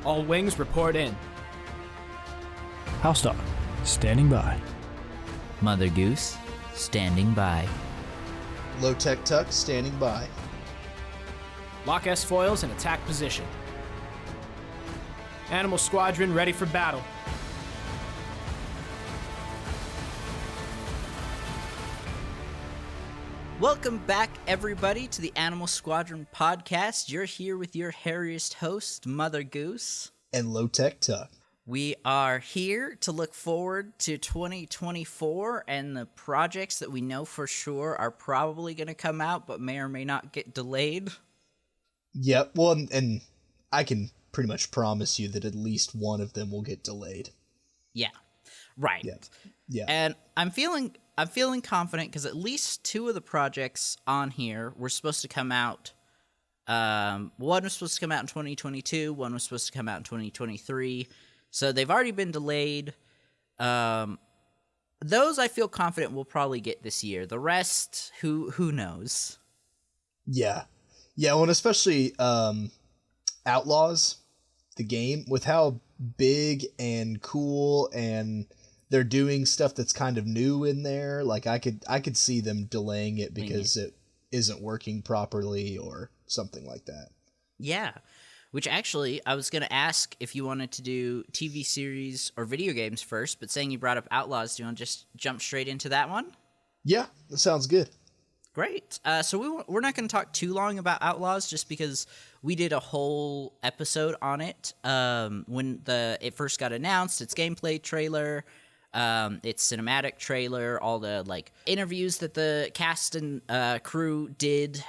All wings report in. HouseDog, standing by. Mother Goose, standing by. Lowtech Tuck, standing by. Lock S-foils in attack position. Animal Squadron ready for battle. Welcome back, everybody, to the Animal Squadron podcast. You're here with your hairiest host, Mother Goose. And Lowtech Tuck. We are here to look forward to 2024 and the projects that we know for sure are probably going to come out, but may or may not get delayed. Yep, well, and I can pretty much promise you that at least one of them will get delayed. Yeah, right. Yeah. And I'm feeling confident because at least two of the projects on here were supposed to come out. One was supposed to come out in 2022. One was supposed to come out in 2023. So they've already been delayed. Those I feel confident we'll probably get this year. The rest, who knows? Yeah, well, and especially Outlaws, the game, with how big and cool and they're doing stuff that's kind of new in there. Like I could see them delaying it because it isn't working properly or something like that. Yeah. Which actually, I was going to ask if you wanted to do TV series or video games first, but saying you brought up Outlaws, do you want to just jump straight into that one? Yeah, that sounds good. Great. So we're not going to talk too long about Outlaws just because we did a whole episode on it when it first got announced, its gameplay trailer, its cinematic trailer, all the interviews that the cast and crew did.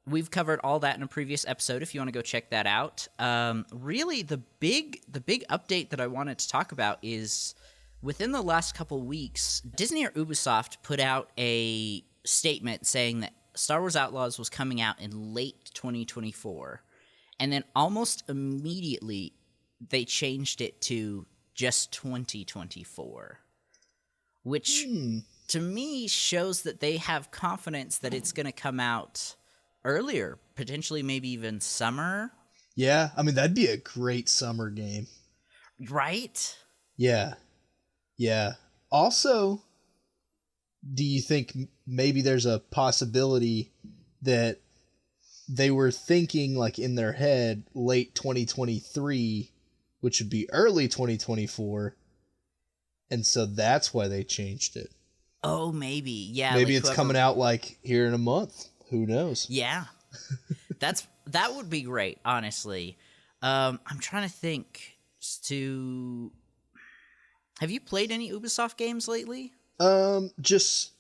We've covered all that in a previous episode if you want to go check that out. Really, the big update that I wanted to talk about is within the last couple weeks, Disney or Ubisoft put out a statement saying that Star Wars Outlaws was coming out in late 2024. And then almost immediately, they changed it to just 2024. Which, to me, shows that they have confidence that it's going to come out earlier, potentially maybe even summer. Yeah, I mean, that'd be a great summer game. Right? Yeah. Also, do you think maybe there's a possibility that they were thinking, in their head, late 2023, which would be early 2024, and so that's why they changed it? Oh, maybe. Yeah. Maybe it's coming out, here in a month. Who knows? Yeah. That would be great, honestly. I'm trying to think have you played any Ubisoft games lately? Just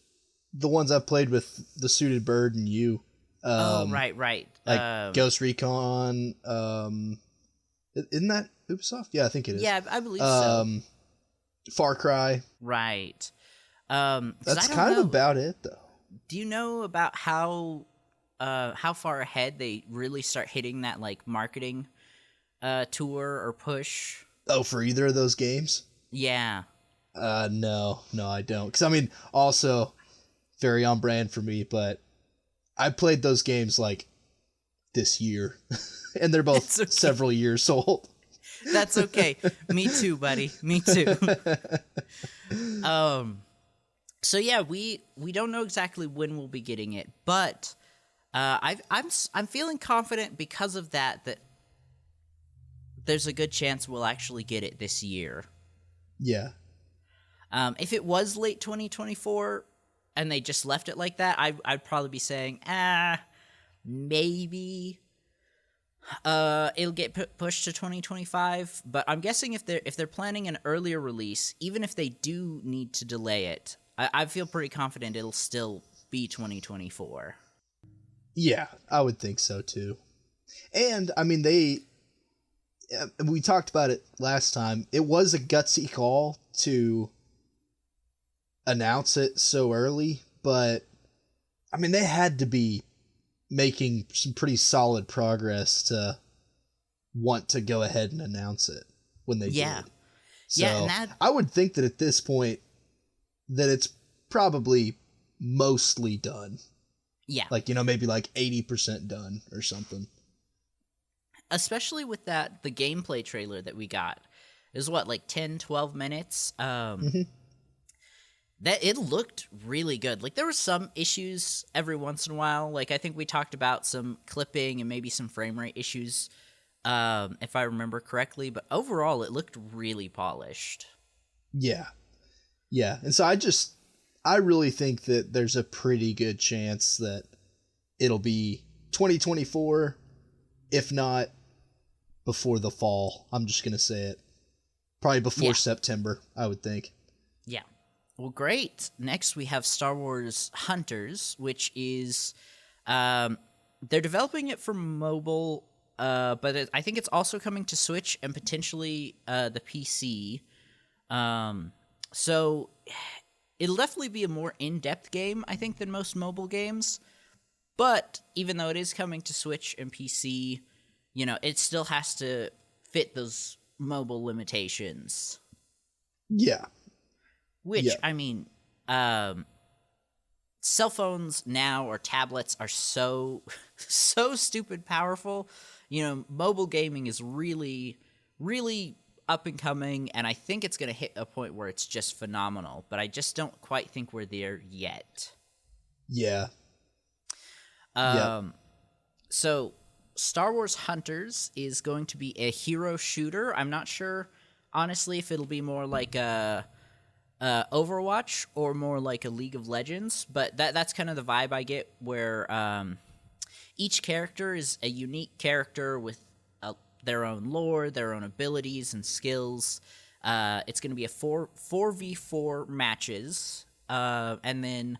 the ones I've played with the Suited Bird and you. Right. Ghost Recon. Isn't that Ubisoft? Yeah, I think it is. Yeah, I believe so. Far Cry. Right. That's kind of about it, though. Do you know about how far ahead they really start hitting that marketing tour or push? Oh, for either of those games? Yeah. No, I don't. Because, I mean, also, very on brand for me, but I played those games, this year. And they're both several years old. That's okay. Me too, buddy. Me too. So yeah, we don't know exactly when we'll be getting it, but I'm feeling confident because of that there's a good chance we'll actually get it this year. Yeah. If it was late 2024 and they just left it like that, I'd probably be saying, maybe it'll get pushed to 2025. But I'm guessing if they're planning an earlier release, even if they do need to delay it, I feel pretty confident it'll still be 2024. Yeah, I would think so too. And I mean, we talked about it last time. It was a gutsy call to announce it so early, but I mean, they had to be making some pretty solid progress to want to go ahead and announce it when they did. So and I would think that at this point that it's probably mostly done. Yeah. Maybe 80% done or something. especially with the gameplay trailer that we got. It was what, like 10, 12 minutes? That it looked really good. Like there were some issues every once in a while. Like I think we talked about some clipping and maybe some frame rate issues, if I remember correctly. But overall, it looked really polished. Yeah. Yeah. And so I really think that there's a pretty good chance that it'll be 2024, if not before the fall. I'm just going to say it. Probably before September, I would think. Yeah. Well, great. Next, we have Star Wars Hunters, which is they're developing it for mobile, but I think it's also coming to Switch and potentially the PC. So it'll definitely be a more in-depth game, I think, than most mobile games. But even though it is coming to Switch and PC, you know, it still has to fit those mobile limitations. Yeah. Which, I mean, cell phones now or tablets are so stupid powerful. You know, mobile gaming is really, really up and coming, and I think it's going to hit a point where it's just phenomenal, but I just don't quite think we're there yet. Yeah. So, Star Wars Hunters is going to be a hero shooter. I'm not sure, honestly, if it'll be more like a Overwatch or more like a League of Legends, but that's kind of the vibe I get, where each character is a unique character with their own lore, their own abilities and skills. It's going to be a 4v4 matches, and then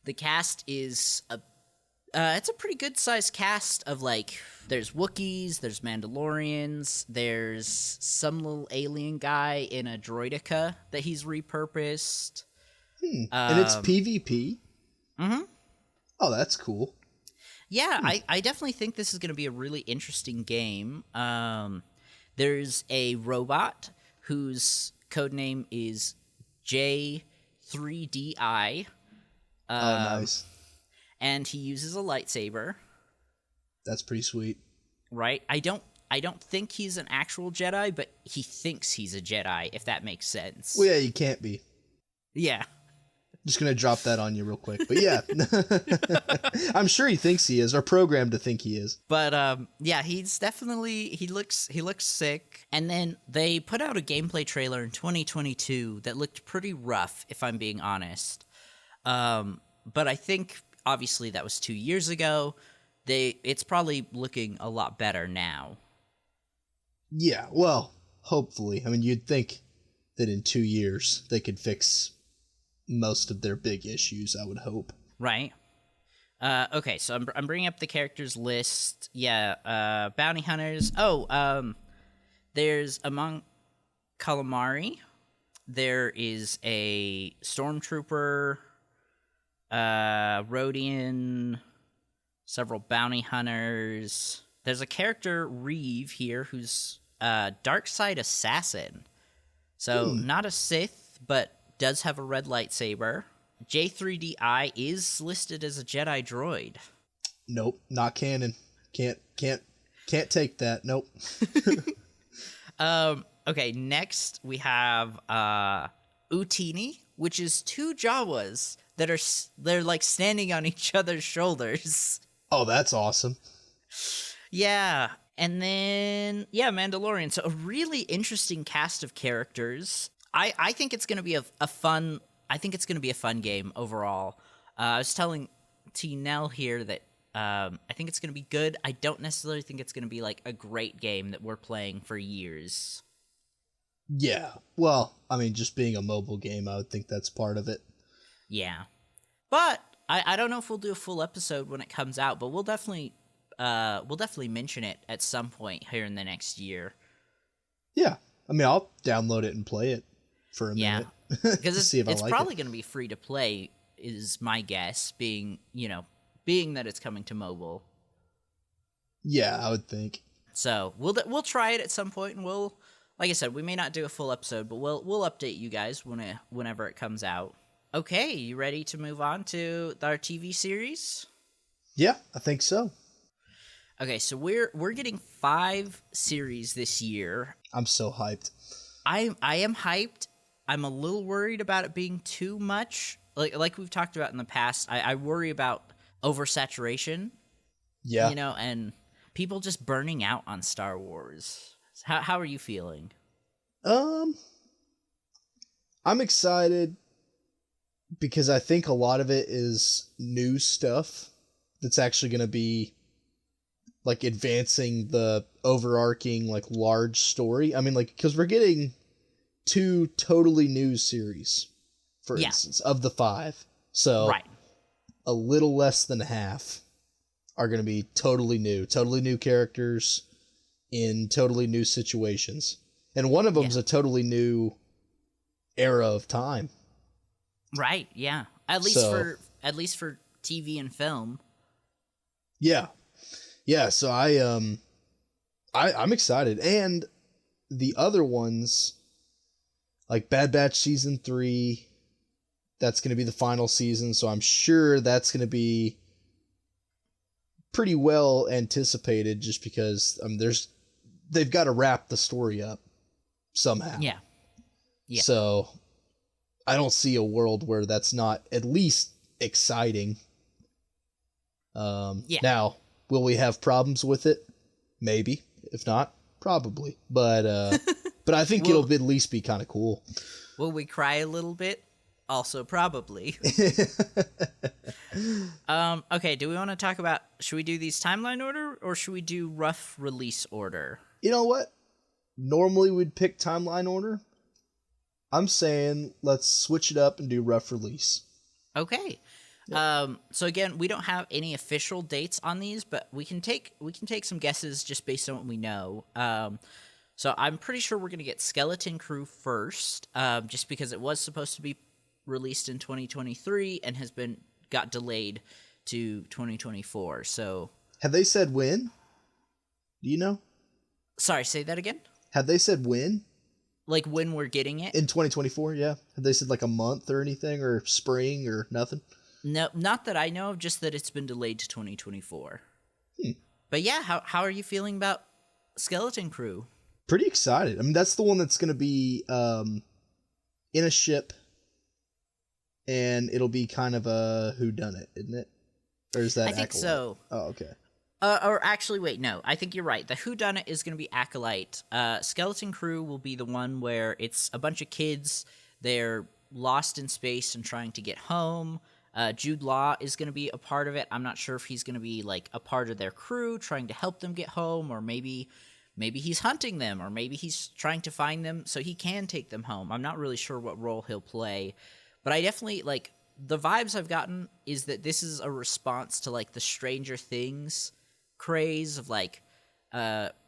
the cast is it's a pretty good sized cast of, like, there's Wookiees, there's Mandalorians, there's some little alien guy in a droideka that he's repurposed. And it's PvP? Mm-hmm. Oh, that's cool. Yeah, I definitely think this is going to be a really interesting game. There's a robot whose codename is J3DI. Oh, nice. And he uses a lightsaber. That's pretty sweet. Right? I don't think he's an actual Jedi, but he thinks he's a Jedi, if that makes sense. Well, yeah, you can't be. Yeah. Just gonna drop that on you real quick. But yeah. I'm sure he thinks he is, or programmed to think he is. But yeah, he's definitely he looks sick. And then they put out a gameplay trailer in 2022 that looked pretty rough, if I'm being honest. But I think obviously that was 2 years ago. It's probably looking a lot better now. Yeah, well, hopefully. I mean, you'd think that in 2 years they could fix most of their big issues, I would hope. Right. Okay, so I'm bringing up the characters list. Yeah, bounty hunters. Oh, there's Among Calamari. There is a stormtrooper, Rhodian, several bounty hunters. There's a character, Reeve, here, who's a dark side assassin. So, not a Sith, but does have a red lightsaber. J3DI is listed as a Jedi droid. Nope, not canon. Can't take that. Nope. Okay, next we have Utini, which is two Jawas that they're like standing on each other's shoulders. Oh, that's awesome. Yeah. And then, Mandalorian. So a really interesting cast of characters. I think it's going to be a fun game overall. I was telling T-Nell here that I think it's going to be good. I don't necessarily think it's going to be like a great game that we're playing for years. Yeah. Well, I mean, just being a mobile game, I would think that's part of it. Yeah. But I don't know if we'll do a full episode when it comes out, but we'll definitely mention it at some point here in the next year. Yeah. I mean, I'll download it and play it for a minute. Because it's probably going to be free to play, is my guess, being that it's coming to mobile. Yeah, I would think. So we'll try it at some point, and we'll, like I said, we may not do a full episode, but we'll update you guys whenever it comes out. Okay, you ready to move on to our TV series? Yeah, I think so. Okay, so we're getting 5 series this year. I'm so hyped. I am hyped. I'm a little worried about it being too much. Like we've talked about in the past, I worry about oversaturation. Yeah. You know, and people just burning out on Star Wars. How are you feeling? I'm excited because I think a lot of it is new stuff that's actually going to be like advancing the overarching like large story. I mean, like, because we're getting 2 totally new series, for instance, of the 5. So Right. a little less than half are going to be totally new characters in totally new situations. And one of them's a totally new era of time. Right, yeah. At least for TV and film. Yeah. Yeah, so I'm excited. And the other ones, like Bad Batch Season 3, that's going to be the final season, so I'm sure that's going to be pretty well anticipated just because they've got to wrap the story up somehow. Yeah. Yeah. So I don't see a world where that's not at least exciting. Now, will we have problems with it? Maybe. If not, probably. But but I think it'll at least be kind of cool. Will we cry a little bit? Also, probably. Okay, do we want to talk about, should we do these timeline order or should we do rough release order? You know what? Normally we'd pick timeline order. I'm saying let's switch it up and do rough release. Okay. Yep. So again, we don't have any official dates on these, but we can take some guesses just based on what we know. So I'm pretty sure we're going to get Skeleton Crew first, just because it was supposed to be released in 2023 and got delayed to 2024. So have they said when? Do you know? Sorry, say that again? Have they said when? Like when we're getting it? In 2024, yeah. Have they said like a month or anything, or spring or nothing? No, not that I know of, just that it's been delayed to 2024. But yeah, how are you feeling about Skeleton Crew? Pretty excited. I mean, that's the one that's going to be in a ship, and it'll be kind of a whodunit, isn't it? Or is that I think Acolyte? so. Oh, okay. Or actually, wait, no. I think you're right. The whodunit is going to be Acolyte. Skeleton Crew will be the one where it's a bunch of kids. They're lost in space and trying to get home. Jude Law is going to be a part of it. I'm not sure if he's going to be like a part of their crew, trying to help them get home, or maybe he's hunting them, or maybe he's trying to find them so he can take them home. I'm not really sure what role he'll play, but I definitely like the vibes I've gotten is that this is a response to like the Stranger Things craze of like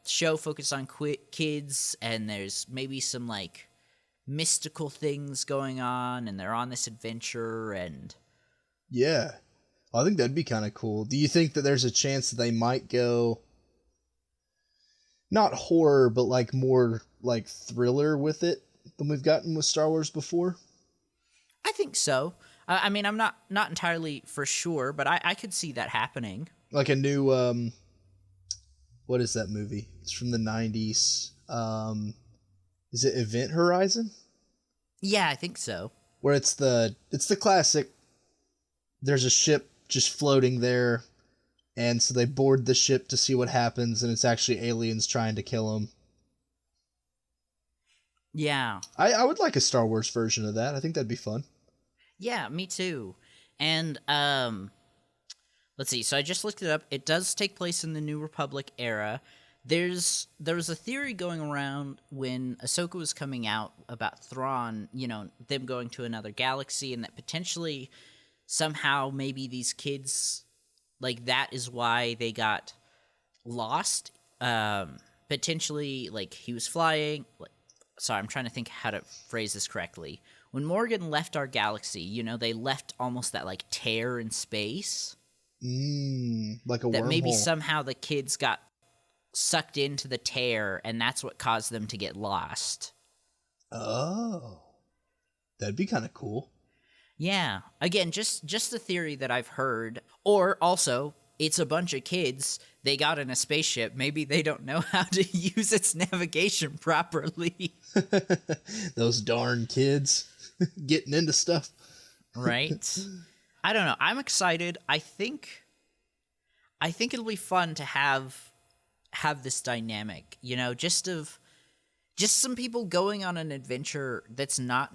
show focused on kids, and there's maybe some like mystical things going on, and they're on this adventure. And yeah, I think that'd be kind of cool. Do you think that there's a chance that they might go not horror but like more like thriller with it than we've gotten with Star Wars before? I think so. I mean, I'm not entirely for sure, but I could see that happening. Like a new what is that movie? It's from the 90s. Is it Event Horizon? Yeah, I think so. Where it's the classic, there's a ship just floating there, and so they board the ship to see what happens, and it's actually aliens trying to kill them. Yeah. I would like a Star Wars version of that. I think that'd be fun. Yeah, me too. And let's see. So I just looked it up. It does take place in the New Republic era. There was a theory going around when Ahsoka was coming out about Thrawn, you know, them going to another galaxy, and that potentially somehow maybe these kids, like, that is why they got lost. Potentially, like, he was flying. Sorry, I'm trying to think how to phrase this correctly. When Morgan left our galaxy, you know, they left almost that, like, tear in space. Like a that wormhole. Maybe somehow the kids got sucked into the tear, and that's what caused them to get lost. Oh. That'd be kind of cool. Yeah. Again, just the theory that I've heard. Or also, it's a bunch of kids. They got in a spaceship. Maybe they don't know how to use its navigation properly. Those darn kids getting into stuff. Right? I don't know. I'm excited. I think it'll be fun to have this dynamic, just some people going on an adventure that's not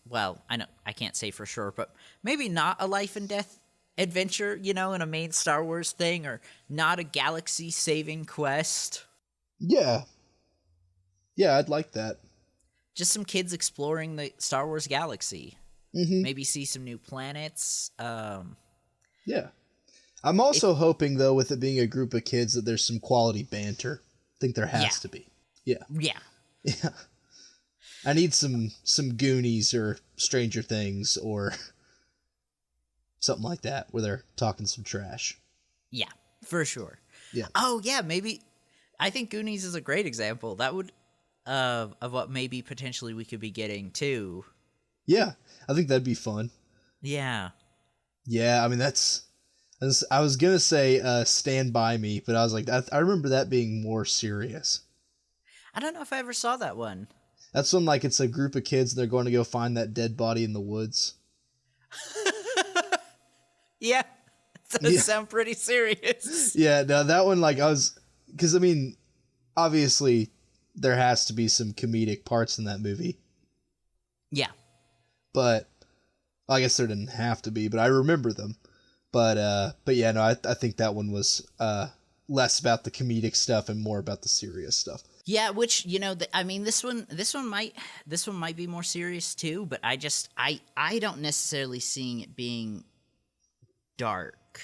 well, I know I can't say for sure, but maybe not a life and death adventure, in a main Star Wars thing, or not a galaxy saving quest. Yeah, I'd like that. Just some kids exploring the Star Wars galaxy. Mm-hmm. Maybe see some new planets. Yeah. I'm also hoping, though, with it being a group of kids, that there's some quality banter. I think there has to be. Yeah. Yeah. Yeah. I need some Goonies or Stranger Things or something like that where they're talking some trash. Yeah, for sure. Yeah. Oh, yeah, maybe. I think Goonies is a great example. That would, of what maybe potentially we could be getting, too. Yeah, I think that'd be fun. Yeah. Yeah, I mean, I was going to say Stand By Me, but I was like, I remember that being more serious. I don't know if I ever saw that one. That's when, like, it's a group of kids and they're going to go find that dead body in the woods. Yeah. It does sound pretty serious. Yeah, no, that one, like, because, I mean, obviously, there has to be some comedic parts in that movie. Yeah. But, I guess there didn't have to be, but I remember them. But yeah, no, I think that one was less about the comedic stuff and more about the serious stuff. Yeah, which, I mean, this one might be more serious too, but I don't necessarily seeing it being dark.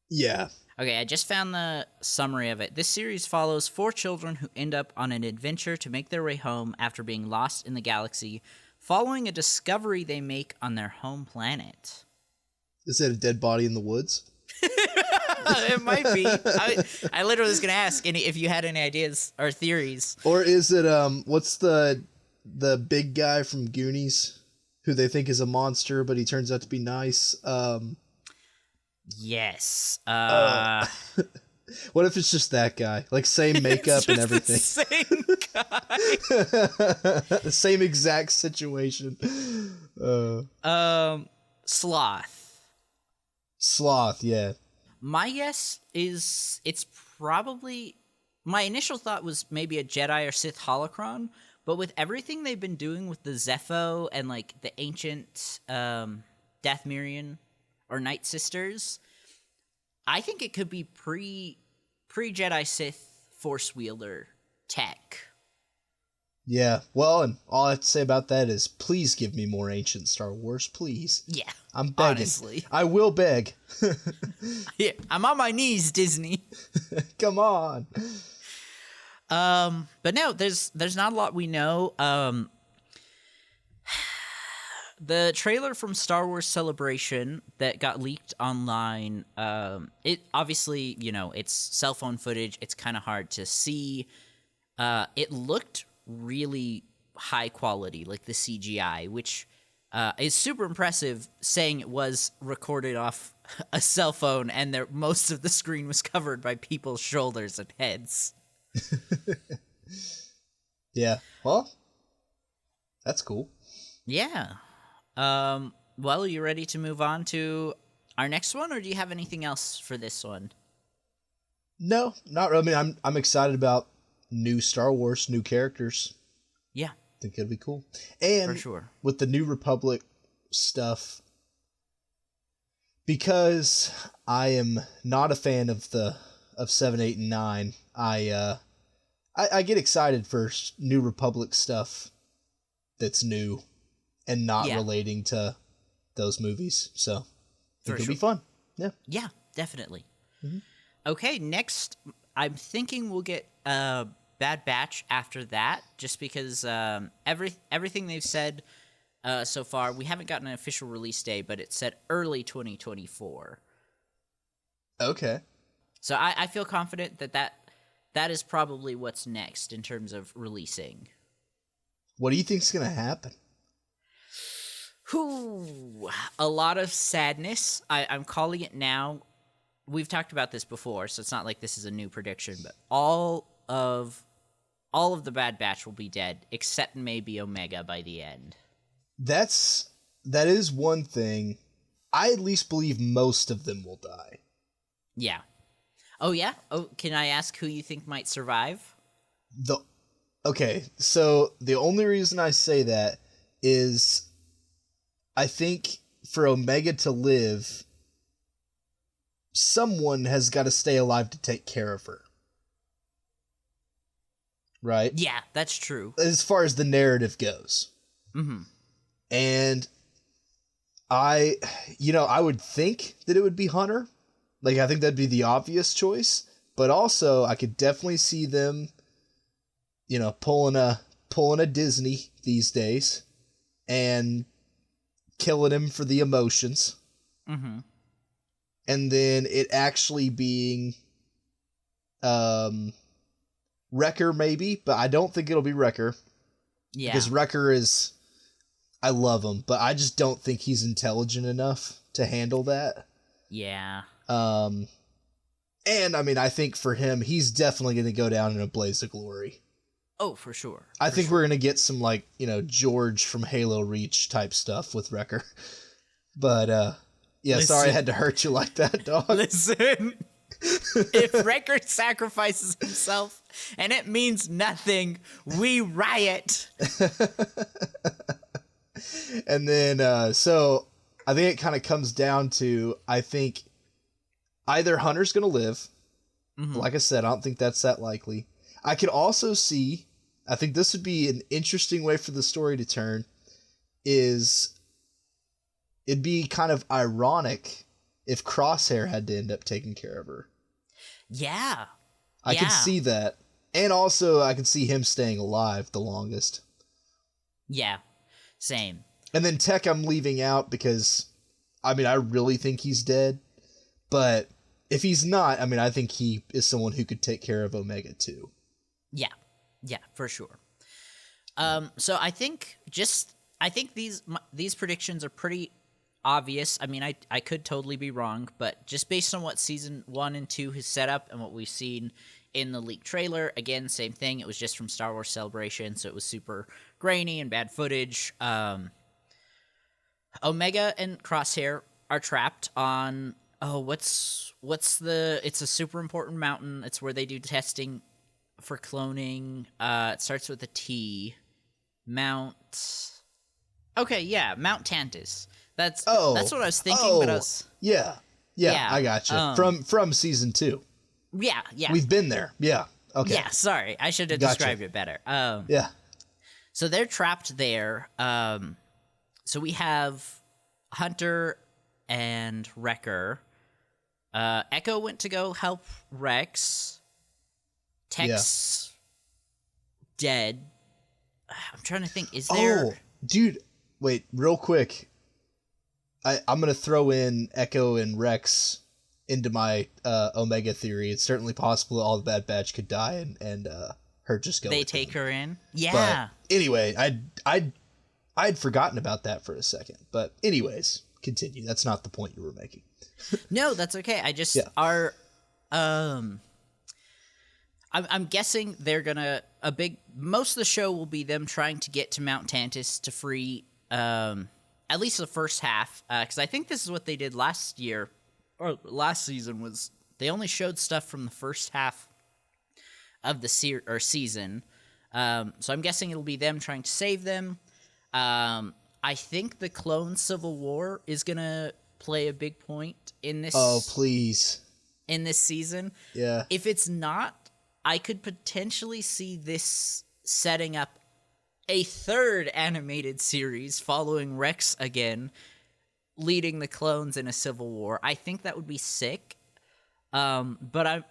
Yeah. Okay, I just found the summary of it. This series follows 4 children who end up on an adventure to make their way home after being lost in the galaxy, following a discovery they make on their home planet. Is it a dead body in the woods? It might be. I literally was going to ask if you had any ideas or theories. Or is it, what's the big guy from Goonies who they think is a monster, but he turns out to be nice? Yes. What if it's just that guy? Like, same makeup and everything. The same guy. Same exact situation. Sloth, yeah. My guess is it's probably... My initial thought was maybe a Jedi or Sith holocron, but with everything they've been doing with the Zepho and, like, the ancient Dathmirian or Night Sisters, I think it could be pre-Jedi Sith Force Wielder tech. Yeah, well, and all I have to say about that is please give me more ancient Star Wars, please. Yeah, I'm begging. Honestly. I will beg. Yeah, I'm on my knees, Disney. Come on. But no, there's not a lot we know. The trailer from Star Wars Celebration that got leaked online, it obviously, it's cell phone footage. It's kind of hard to see. It looked really high quality, like the CGI, which is super impressive, saying it was recorded off a cell phone and most of the screen was covered by people's shoulders and heads. Yeah, well, that's cool. Yeah. Well, are you ready to move on to our next one, or do you have anything else for this one? No, not really. I mean, I'm excited about new Star Wars, new characters. Yeah. I think it'll be cool. And for sure, with the New Republic stuff, because I am not a fan of 7, 8, and 9, I get excited for New Republic stuff that's new and not relating to those movies. So I think it'll be fun. Yeah. Yeah, definitely. Mm-hmm. Okay, next, I'm thinking we'll get Bad Batch after that, just because everything they've said so far, we haven't gotten an official release date, but it said early 2024. Okay. So I feel confident that is probably what's next in terms of releasing. What do you think's going to happen? A lot of sadness. I'm calling it now. we've talked about this before, so it's not like this is a new prediction, but all of the Bad Batch will be dead, except maybe Omega by the end. That is one thing. I at least believe most of them will die. Yeah. Oh, yeah? Oh, can I ask who you think might survive? Okay, so the only reason I say that is I think for Omega to live, someone has got to stay alive to take care of her. Right? Yeah, that's true. As far as the narrative goes. Mm-hmm. And I would think that it would be Hunter. Like, I think that'd be the obvious choice. But also, I could definitely see them, pulling a Disney these days and killing him for the emotions. Mm-hmm. And then it actually being Wrecker maybe, but I don't think it'll be Wrecker. Yeah. Because Wrecker is, I love him, but I just don't think he's intelligent enough to handle that. Yeah. And I mean, I think for him, he's definitely going to go down in a blaze of glory. Oh, for sure. I think we're going to get some, like, George from Halo Reach type stuff with Wrecker. But, yeah, Listen. sorry I had to hurt you like that, dog. Listen, if Wrecker sacrifices himself and it means nothing, we riot. And then, so I think it kind of comes down to, I think either Hunter's going to live. Mm-hmm. Like I said, I don't think that's that likely. I could also see, I think this would be an interesting way for the story to turn, is it'd be kind of ironic if Crosshair had to end up taking care of her. Yeah. I could see that. And also, I could see him staying alive the longest. Yeah. Same. And then Tech I'm leaving out because, I mean, I really think he's dead. But if he's not, I mean, I think he is someone who could take care of Omega too. Yeah. Yeah, for sure. So I think these predictions are pretty obvious. I mean, I could totally be wrong, but just based on what season 1 and 2 has set up and what we've seen in the leaked trailer, again, same thing. It was just from Star Wars Celebration, so it was super grainy and bad footage. Omega and Crosshair are trapped on, it's a super important mountain. It's where they do testing for cloning. It starts with a T. Mount Tantus. That's what I was thinking, but I was... Yeah, I got you. From season 2. Yeah. We've been there. Yeah, okay. Yeah, sorry. I should have described it better. Yeah. So they're trapped there. So we have Hunter and Wrecker. Echo went to go help Rex. Tech's dead. I'm trying to think. Is there... Oh, dude. Wait, real quick. I'm going to throw in Echo and Rex into my Omega theory. It's certainly possible that all the Bad Batch could die and her just go. They take her in? Yeah. But anyway, I'd forgotten about that for a second. But anyways, continue. That's not the point you were making. No, that's okay. I just are... I'm guessing they're gonna... Most of the show will be them trying to get to Mount Tantus to free... at least the first half, because I think this is what they did last year, or last season, was they only showed stuff from the first half of the season. So I'm guessing it'll be them trying to save them. I think the clone civil war is going to play a big point in this. Oh, please. In this season. Yeah. If it's not, I could potentially see this setting up a third animated series following Rex again, leading the clones in a civil war. I think that would be sick. But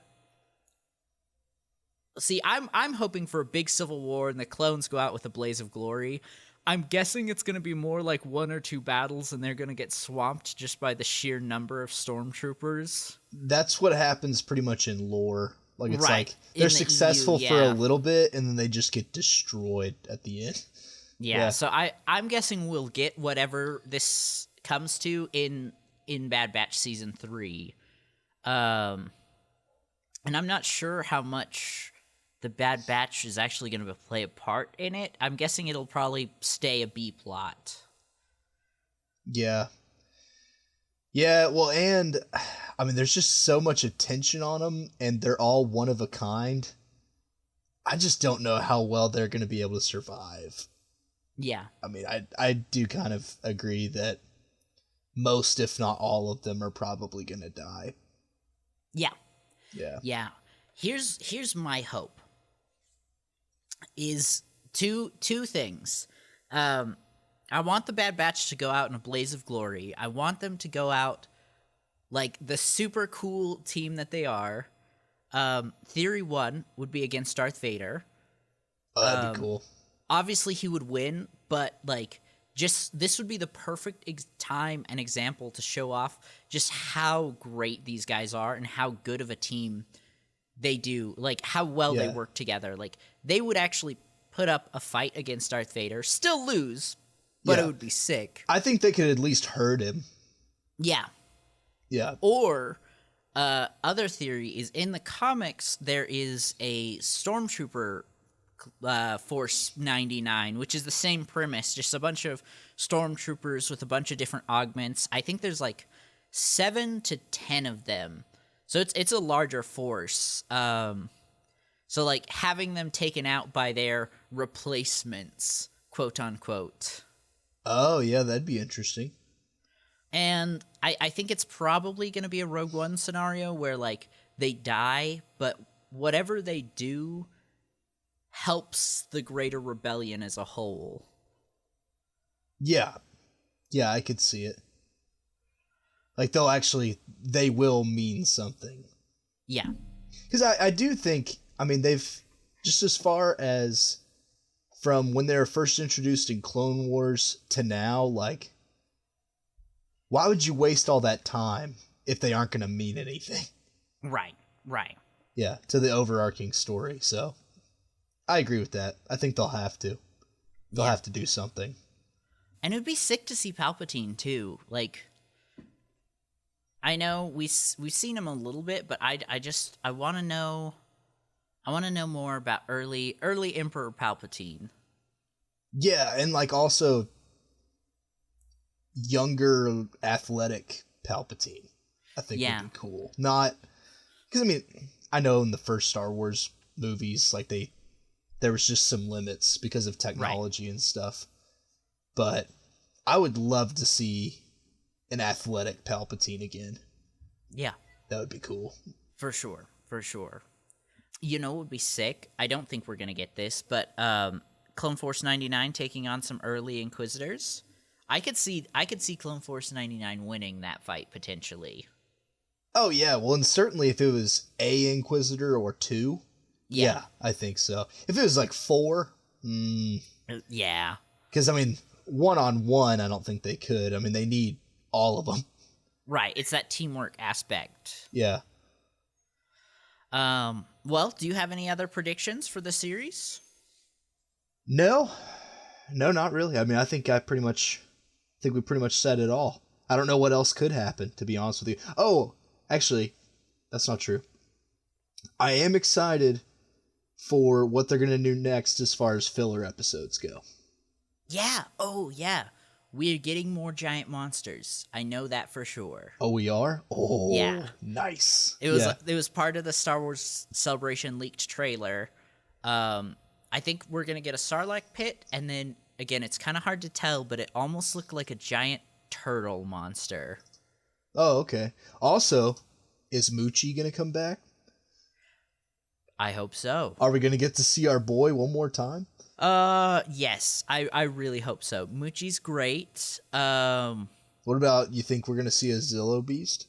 I'm hoping for a big civil war and the clones go out with a blaze of glory. I'm guessing it's going to be more like 1 or 2 battles and they're going to get swamped just by the sheer number of stormtroopers. That's what happens pretty much in lore. Like, it's right. like they're successful EU, for a little bit and then they just get destroyed at the end. Yeah. So I'm guessing we'll get whatever this comes to in Bad Batch Season 3. And I'm not sure how much the Bad Batch is actually going to play a part in it. I'm guessing it'll probably stay a B plot. Yeah. Yeah, well, and I mean, there's just so much attention on them, and they're all one of a kind. I just don't know how well they're going to be able to survive. Yeah. I mean, I do kind of agree that most, if not all of them, are probably going to die. Yeah. Yeah. Yeah. Here's my hope. Is two things. I want the Bad Batch to go out in a blaze of glory. I want them to go out like the super cool team that they are. Theory 1 would be against Darth Vader. Oh, that'd be cool. Obviously, he would win, but like, just this would be the perfect time and example to show off just how great these guys are and how good of a team they do. Like, how well they work together. Like, they would actually put up a fight against Darth Vader, still lose, but it would be sick. I think they could at least hurt him. Yeah. Yeah. Or other theory is in the comics there is a Stormtrooper Force 99, which is the same premise, just a bunch of Stormtroopers with a bunch of different augments. I think there's like 7 to 10 of them. So it's a larger force. So like having them taken out by their replacements, quote unquote. Oh, yeah, that'd be interesting. And I think it's probably going to be a Rogue One scenario where, like, they die, but whatever they do helps the greater rebellion as a whole. Yeah. Yeah, I could see it. Like, they will mean something. Yeah. Because I do think, I mean, they've, just as far as from when they were first introduced in Clone Wars to now, like, why would you waste all that time if they aren't going to mean anything? Right. Yeah, to the overarching story. So I agree with that. I think they'll have to. They'll have to do something. And it would be sick to see Palpatine too. Like, I know we've seen him a little bit, but I want to know. I want to know more about early Emperor Palpatine. Yeah, and like also younger athletic Palpatine, I think would be cool. Not because, I mean, I know in the first Star Wars movies, like there was just some limits because of technology and stuff. But I would love to see an athletic Palpatine again. Yeah. That would be cool. For sure. You know what would be sick? I don't think we're going to get this, but Clone Force 99 taking on some early Inquisitors. I could see Clone Force 99 winning that fight potentially. Oh yeah, well, and certainly if it was a Inquisitor or 2, yeah, I think so. If it was like 4, yeah. Because, I mean, 1-on-1, I don't think they could. I mean, they need all of them. Right, it's that teamwork aspect. Yeah. Well, do you have any other predictions for the series? No, not really. I mean, I think we pretty much said it all. I don't know what else could happen, to be honest with you. Oh, actually, that's not true. I am excited for what they're going to do next as far as filler episodes go. Yeah. Oh, yeah. We're getting more giant monsters. I know that for sure. Oh, we are? Oh, yeah. Nice. It was part of the Star Wars Celebration leaked trailer. I think we're going to get a Sarlacc pit, and then, again, it's kind of hard to tell, but it almost looked like a giant turtle monster. Oh, okay. Also, is Moochie going to come back? I hope so. Are we going to get to see our boy one more time? Yes. I really hope so. Moochie's great. What about, you think we're going to see a Zillo Beast?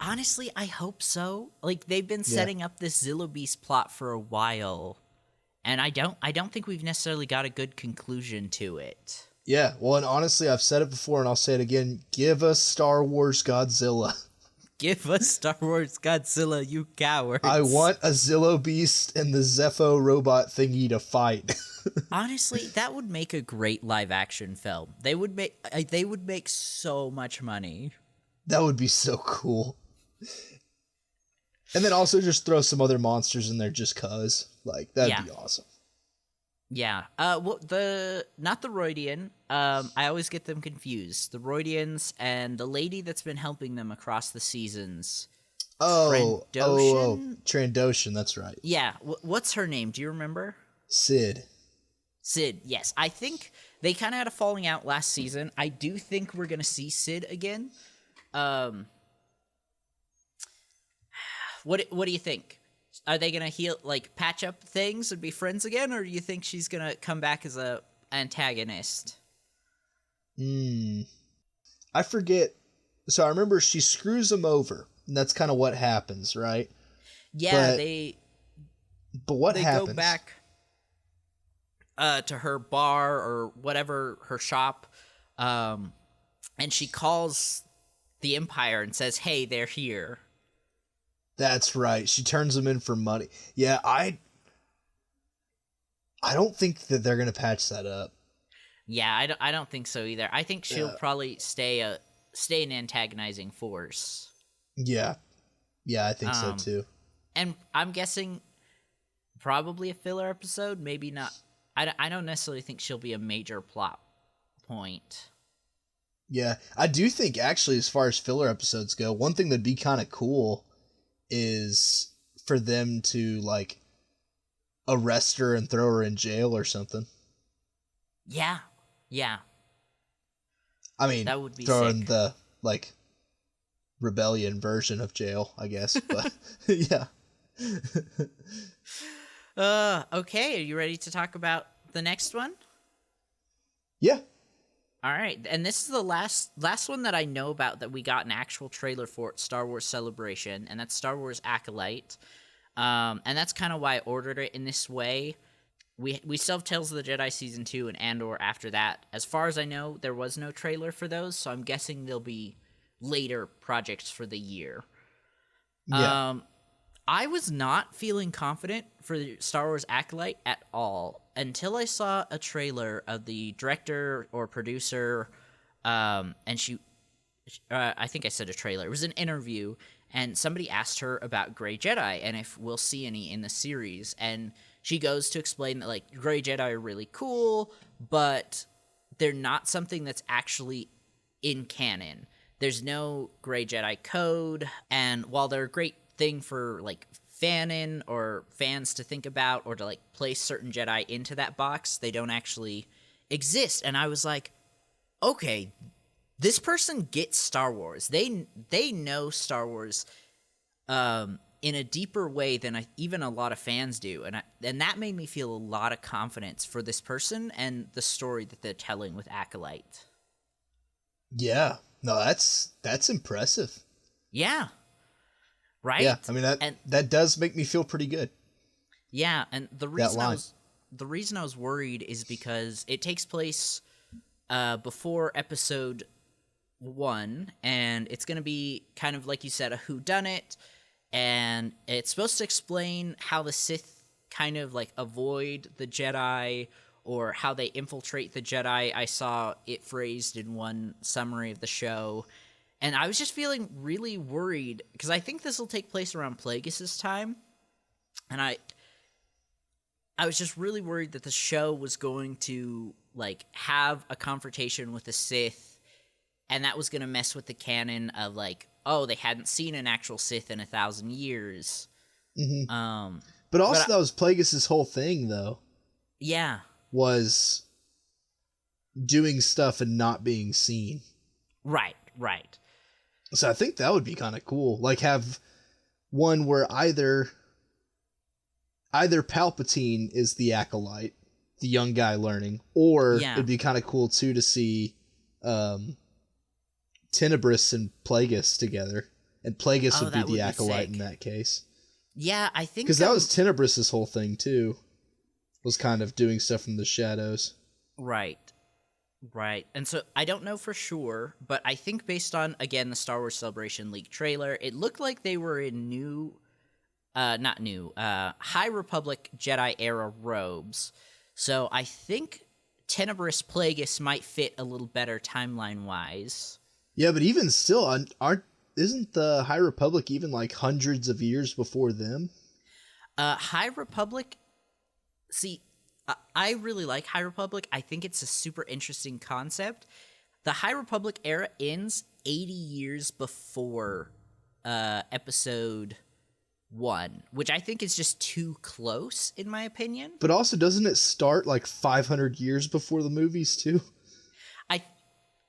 Honestly, I hope so. Like, they've been setting up this Zillo Beast plot for a while, and I don't think we've necessarily got a good conclusion to it. Yeah, well, and honestly, I've said it before, and I'll say it again. Give us Star Wars Godzilla. Give us Star Wars Godzilla, you cowards. I want a Zillo Beast and the Zepho robot thingy to fight. Honestly, that would make a great live-action film. They would make so much money. That would be so cool. And then also just throw some other monsters in there just cause. Like, that'd be awesome. Yeah. Well, not the Roidian. I always get them confused. The Roidians and the lady that's been helping them across the seasons. Trandoshan, that's right. Yeah. What's her name? Do you remember? Sid, yes. I think they kind of had a falling out last season. I do think we're going to see Sid again. What do you think? Are they gonna patch up things and be friends again, or do you think she's gonna come back as a antagonist? I forget. So I remember she screws him over, and that's kind of what happens, right? Yeah, But what happens? They go back to her bar or whatever, her shop, and she calls the Empire and says, "Hey, they're here." That's right. She turns them in for money. Yeah, I don't think that they're gonna patch that up. Yeah, I don't think so either. I think she'll probably stay an antagonizing force. Yeah, I think so too. And I'm guessing probably a filler episode. Maybe not. I don't necessarily think she'll be a major plot point. Yeah, I do think actually, as far as filler episodes go, one thing that'd be kind of cool is for them to arrest her and throw her in jail or something. Yeah. I mean, that would be throw sick. in the rebellion version of jail, I guess. But yeah. Okay, are you ready to talk about the next one? Yeah. All right, and this is the last one that I know about that we got an actual trailer for at Star Wars Celebration, and that's Star Wars Acolyte. And that's kind of why I ordered it in this way. We still have Tales of the Jedi Season 2 and Andor after that. As far as I know, there was no trailer for those, so I'm guessing they'll be later projects for the year. Yeah. I was not feeling confident for Star Wars Acolyte at all until I saw a trailer of the director or producer, and she, I think I said a trailer. It was an interview, and somebody asked her about Grey Jedi and if we'll see any in the series, and she goes to explain that Grey Jedi are really cool, but they're not something that's actually in canon. There's no Grey Jedi code, and while they're a great thing for fanon or fans to think about or to place certain Jedi into that box, they don't actually exist. And I was like, okay, this person gets Star Wars. They know Star Wars in a deeper way than even a lot of fans do, and that made me feel a lot of confidence for this person and the story that they're telling with Acolyte. Yeah. No, that's impressive. Yeah. Right? Yeah, I mean that does make me feel pretty good. Yeah, and the reason I was worried is because it takes place before episode 1, and it's going to be kind of like you said, a whodunit, and it's supposed to explain how the Sith kind of avoid the Jedi or how they infiltrate the Jedi. I saw it phrased in one summary of the show. And I was just feeling really worried, because I think this will take place around Plagueis' time. And I was just really worried that the show was going to, have a confrontation with the Sith, and that was going to mess with the canon of, they hadn't seen an actual Sith in 1,000 years. Mm-hmm. But also, that was Plagueis' whole thing, though. Yeah. Was doing stuff and not being seen. Right. So I think that would be kind of cool. Have one where either Palpatine is the Acolyte, the young guy learning, or it'd be kind of cool too to see Tenebris and Plagueis together, and Plagueis would be the Acolyte in that case. Yeah, I think because that was Tenebris' whole thing too, was kind of doing stuff from the shadows. Right. And so I don't know for sure, but I think based on, again, the Star Wars Celebration leaked trailer, it looked like they were in High Republic Jedi era robes. So I think Tenebris Plagueis might fit a little better timeline-wise. Yeah, but even still, isn't the High Republic even like hundreds of years before them? High Republic. See, I really like High Republic. I think it's a super interesting concept. The High Republic era ends 80 years before Episode 1, which I think is just too close, in my opinion. But also, doesn't it start like 500 years before the movies too?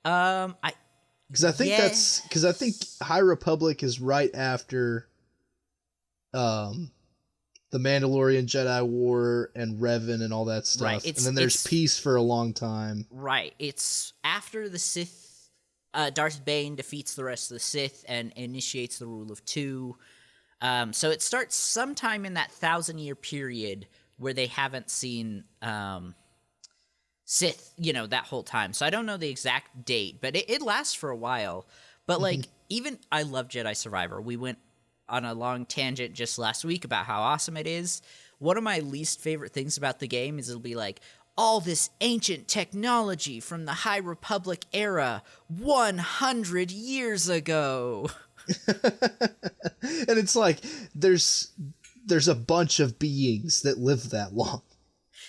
Because I think High Republic is right after, the Mandalorian, Jedi War, and Revan and all that stuff. Right. And then there's peace for a long time. Right. It's after the Sith, Darth Bane defeats the rest of the Sith and initiates the rule of two. So it starts sometime in that 1,000-year period where they haven't seen Sith, that whole time. So I don't know the exact date, but it lasts for a while. But, like, even I love Jedi Survivor. We went on a long tangent just last week about how awesome it is. One of my least favorite things about the game is it'll be like, all this ancient technology from the High Republic era 100 years ago. And it's like, there's a bunch of beings that live that long.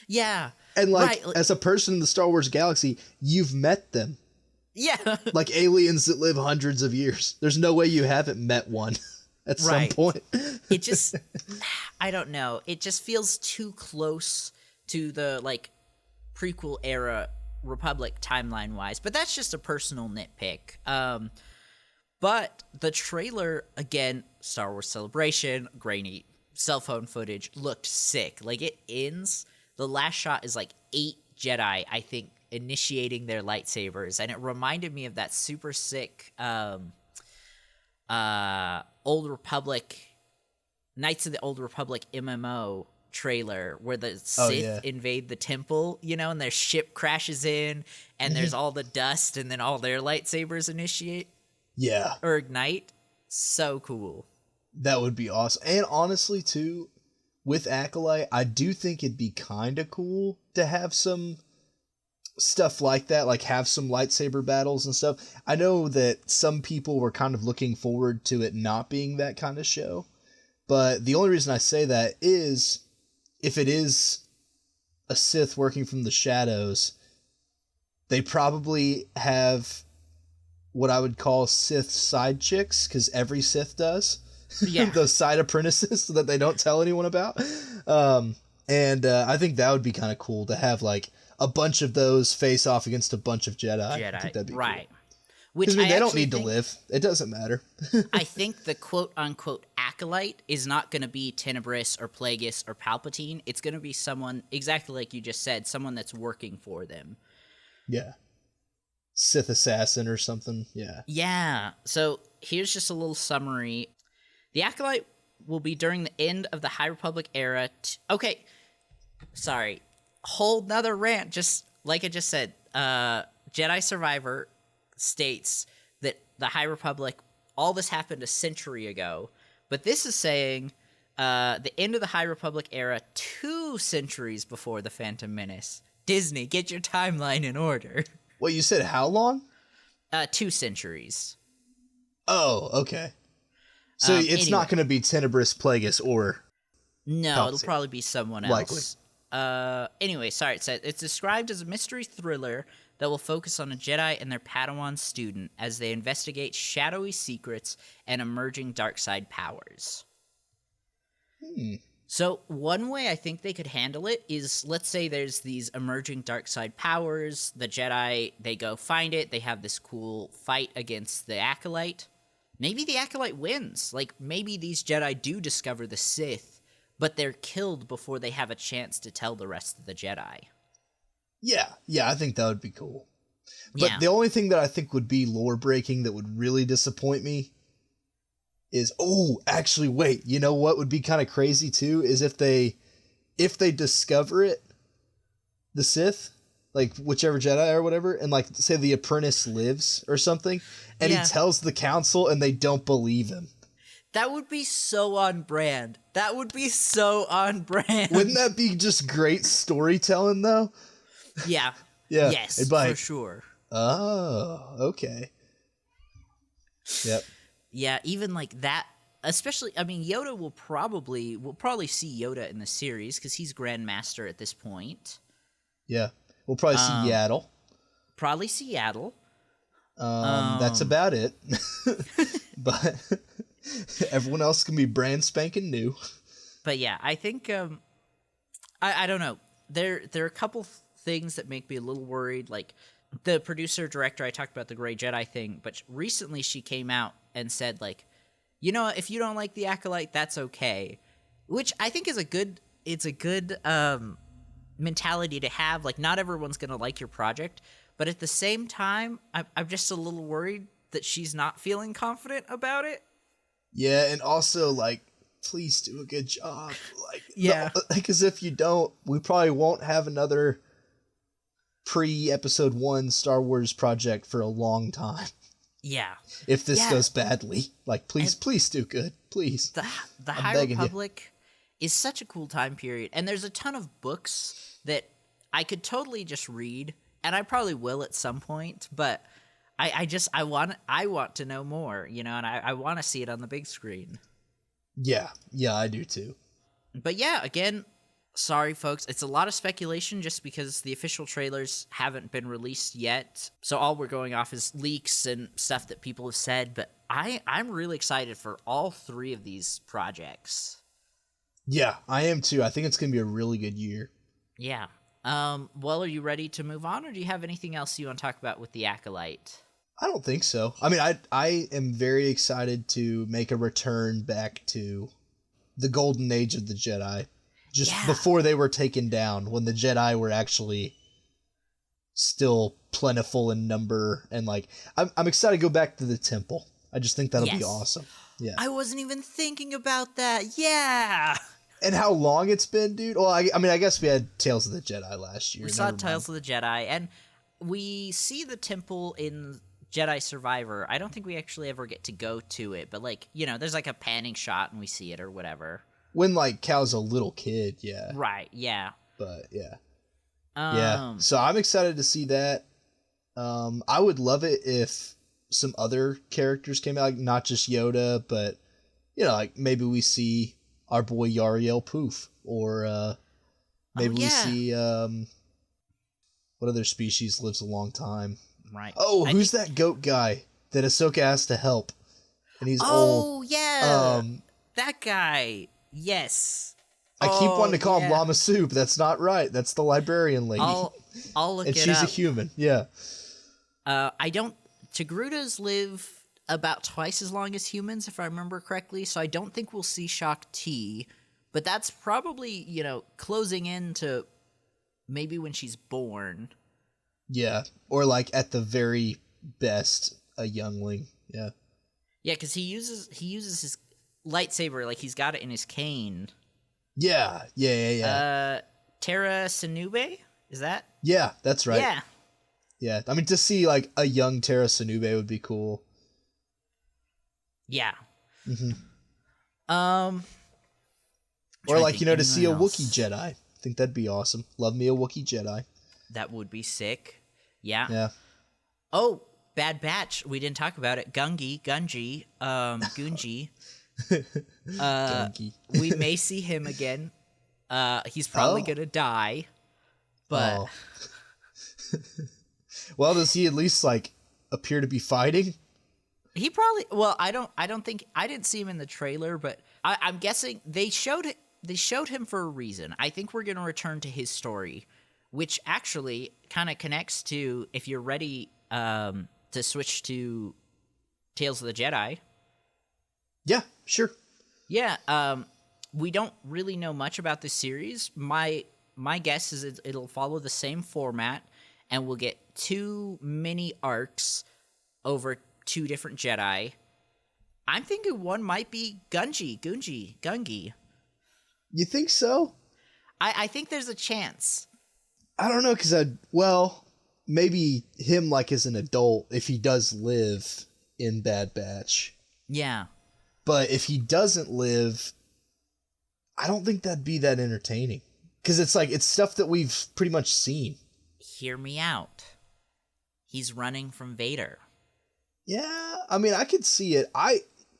Yeah. And, like, right. as a person in the Star Wars galaxy, you've met them. Yeah. Like aliens that live hundreds of years. There's no way you haven't met one at some point. It just, I don't know. It just feels too close to the, like, prequel era Republic timeline-wise. But that's just a personal nitpick. But the trailer, again, Star Wars Celebration, grainy cell phone footage, looked sick. Like, it ends, the last shot is like 8 Jedi, I think, initiating their lightsabers. And it reminded me of that super sick Old Republic, Knights of the Old Republic MMO trailer where the Sith invade the temple, and their ship crashes in and there's all the dust and then all their lightsabers initiate. Yeah. Or ignite. So cool. That would be awesome. And honestly, too, with Acolyte, I do think it'd be kind of cool to have some stuff like that, like have some lightsaber battles and stuff. I know that some people were kind of looking forward to it not being that kind of show. But the only reason I say that is if it is a Sith working from the shadows, they probably have what I would call Sith side chicks, because every Sith does. Yeah. Those side apprentices that they don't tell anyone about. And I think that would be kind of cool to have, like, a bunch of those face off against a bunch of Jedi. I think that'd be right. Cool. Which they don't need to live. It doesn't matter. I think the quote-unquote Acolyte is not going to be Tenebris or Plagueis or Palpatine. It's going to be someone, exactly like you just said, someone that's working for them. Yeah. Sith assassin or something. Yeah. Yeah. So here's just a little summary. The Acolyte will be during the end of the High Republic era. Okay. Sorry. Whole nother rant. Just like I just said, Jedi Survivor states that the High Republic, all this happened a century ago. But this is saying the end of the High Republic era 2 centuries before the Phantom Menace. Disney, get your timeline in order. What, you said how long? 2 centuries. Oh, okay. So it's anyway. not going to be Tenebris, Plagueis, or... No, Palpatine. It'll probably be someone else. Likely. Anyway, sorry, it's described as a mystery thriller that will focus on a Jedi and their Padawan student as they investigate shadowy secrets and emerging dark side powers. So one way I think they could handle it is, let's say there's these emerging dark side powers, the Jedi, they go find it, they have this cool fight against the Acolyte. Maybe the Acolyte wins. Like, maybe these Jedi do discover the Sith, but they're killed before they have a chance to tell the rest of the Jedi. Yeah, I think that would be cool. But the only thing that I think would be lore-breaking that would really disappoint me is, actually, wait, you know what would be kind of crazy too, is if they discover it, the Sith, like whichever Jedi or whatever, and like say the apprentice lives or something, and he tells the council and they don't believe him. That would be so on brand. Wouldn't that be just great storytelling though? Yeah. Yeah. Yes, for sure. Oh, okay. Yep. Yeah, even like that. Especially, I mean, Yoda we'll probably see Yoda in the series because he's Grandmaster at this point. Yeah, we'll probably see Yaddle. Probably Seattle. That's about it. But everyone else can be brand spanking new. But yeah, I think I don't know. There are a couple things that make me a little worried. Like the producer director, I talked about the Grey Jedi thing, but recently she came out and said like, you know, if you don't like the Acolyte, that's okay. Which I think is a good mentality to have. Like, not everyone's gonna like your project, but at the same time, I'm just a little worried that she's not feeling confident about it. Yeah, and also like, please do a good job. Like, Yeah, because if you don't, we probably won't have another pre-episode 1 Star Wars project for a long time. yeah. If this goes badly, like, please do good, please. The High Republic is such a cool time period, and there's a ton of books that I could totally just read, and I probably will at some point. But I want to know more, you know, and I want to see it on the big screen. Yeah, I do too. But yeah, again, sorry folks, it's a lot of speculation just because the official trailers haven't been released yet. So all we're going off is leaks and stuff that people have said, but I'm really excited for all 3 of these projects. Yeah, I am too. I think it's going to be a really good year. Yeah. Well, are you ready to move on, or do you have anything else you want to talk about with the Acolyte? I don't think so. I mean, I am very excited to make a return back to the golden age of the Jedi. Just before they were taken down, when the Jedi were actually still plentiful in number, and like I'm excited to go back to the temple. I just think that'll be awesome. Yeah. I wasn't even thinking about that. Yeah. And how long it's been, dude. Well, I mean, I guess we had Tales of the Jedi last year. We saw Tales of the Jedi, and we see the temple in Jedi Survivor. I don't think we actually ever get to go to it, but like, you know, there's like a panning shot and we see it or whatever. When like Cal's a little kid, yeah. Right, yeah. But yeah. Yeah. So I'm excited to see that. I would love it if some other characters came out, like not just Yoda, but you know, like maybe we see our boy Yariel Poof, or maybe we see what other species lives a long time. Right. Oh, who's that goat guy that Ahsoka has to help? And he's old. Oh, yeah. That guy. Yes. I keep wanting to call him Lama Soup. That's not right. That's the librarian lady. I'll look and it she's up. a human. Yeah. Togrutas live about twice as long as humans, if I remember correctly, so I don't think we'll see Shaak Ti, but that's probably, you know, closing in to maybe when she's born. Yeah, or like at the very best, a youngling. Yeah. Yeah, because he uses his lightsaber, like he's got it in his cane. Yeah. Terra Sinube? Is that? Yeah, that's right. Yeah. Yeah, I mean, to see like a young Terra Sinube would be cool. Yeah. Mm-hmm. Or like, you know, to see a Wookiee Jedi. I think that'd be awesome. Love me a Wookiee Jedi. That would be sick. Yeah. Yeah. Oh, Bad Batch. We didn't talk about it. Gungi. Gungi. Gungi. We may see him again. He's probably gonna die. But well, does he at least like appear to be fighting? He probably. Well, I don't think I didn't see him in the trailer, but I'm guessing they showed him for a reason. I think we're gonna return to his story, which actually kind of connects to if you're ready to switch to Tales of the Jedi. Yeah, sure. Yeah, we don't really know much about this series. My guess is it'll follow the same format, and we'll get 2 mini arcs over 2 different Jedi. I'm thinking one might be Gungi. You think so? I think there's a chance. I don't know, because maybe him like as an adult, if he does live in Bad Batch. Yeah. But if he doesn't live, I don't think that'd be that entertaining. Because it's stuff that we've pretty much seen. Hear me out. He's running from Vader. Yeah, I mean, I could see it.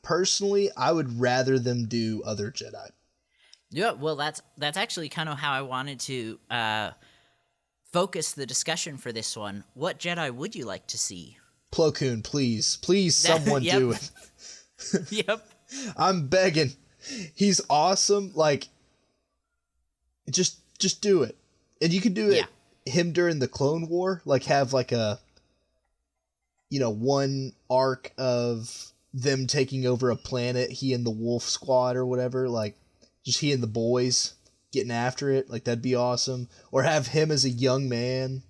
personally, I would rather them do other Jedi. Yeah, well, that's actually kind of how I wanted to focus the discussion for this one. What Jedi would you like to see? Plo Koon, please. Please, someone Yep. do it. Yep. I'm begging. He's awesome. Like, just do it. And you could do it him during the Clone War. Like, have like a, one arc of them taking over a planet, he and the Wolf Squad or whatever. Like, just he and the boys getting after it. Like, that'd be awesome. Or have him as a young man.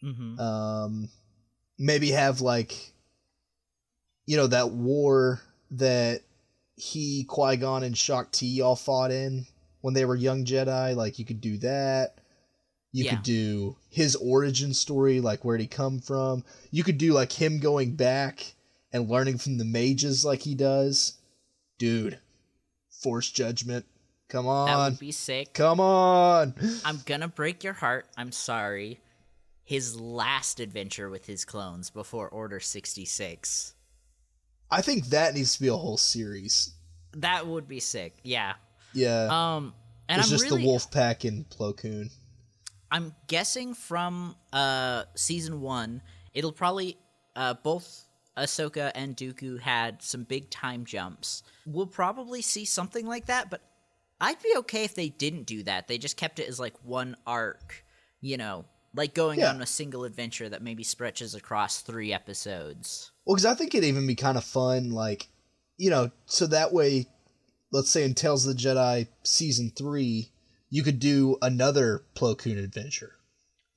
Mm-hmm. Maybe have, like, that war that he, Qui-Gon, and Shaak Ti all fought in when they were young Jedi. Like, you could do that. You could do his origin story, like, where'd he come from. You could do, like, him going back and learning from the mages like he does. Dude, Force Judgment. Come on. That would be sick. Come on. I'm gonna break your heart. I'm sorry. His last adventure with his clones before Order 66. I think that needs to be a whole series. That would be sick. Yeah. Yeah. And it's I'm just really, the Wolf Pack and Plo Koon. I'm guessing from season 1, it'll probably both Ahsoka and Dooku had some big time jumps. We'll probably see something like that, but I'd be okay if they didn't do that. They just kept it as like one arc, like going on a single adventure that maybe stretches across 3 episodes. Well, because I think it'd even be kind of fun, like, so that way, let's say in Tales of the Jedi Season 3, you could do another Plo Koon adventure.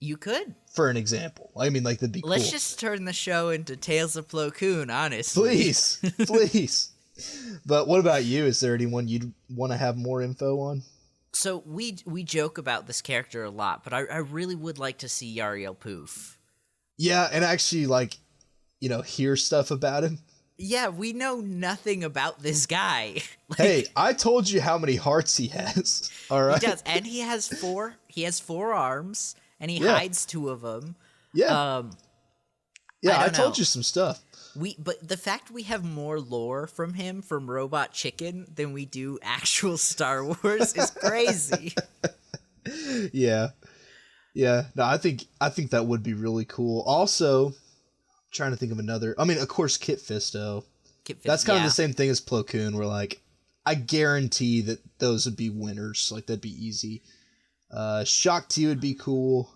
You could. For an example. I mean, like, that'd be cool. Let's just turn the show into Tales of Plo Koon, honestly. Please. Please. But what about you? Is there anyone you'd want to have more info on? So we joke about this character a lot, but I really would like to see Yariel Poof. Yeah, and actually, like, hear stuff about him. Yeah, we know nothing about this guy. Hey, I told you how many hearts he has. All right. He does, and he has 4 arms, and he hides 2 of them. Yeah. I told know. you some stuff. But the fact we have more lore from him from Robot Chicken than we do actual Star Wars is crazy. Yeah. No, I think that would be really cool. Also, I'm trying to think of another. I mean, of course, Kit Fisto. That's kind of the same thing as Plo Koon, where, like, I guarantee that those would be winners. Like, that'd be easy. Shaak Ti would be cool.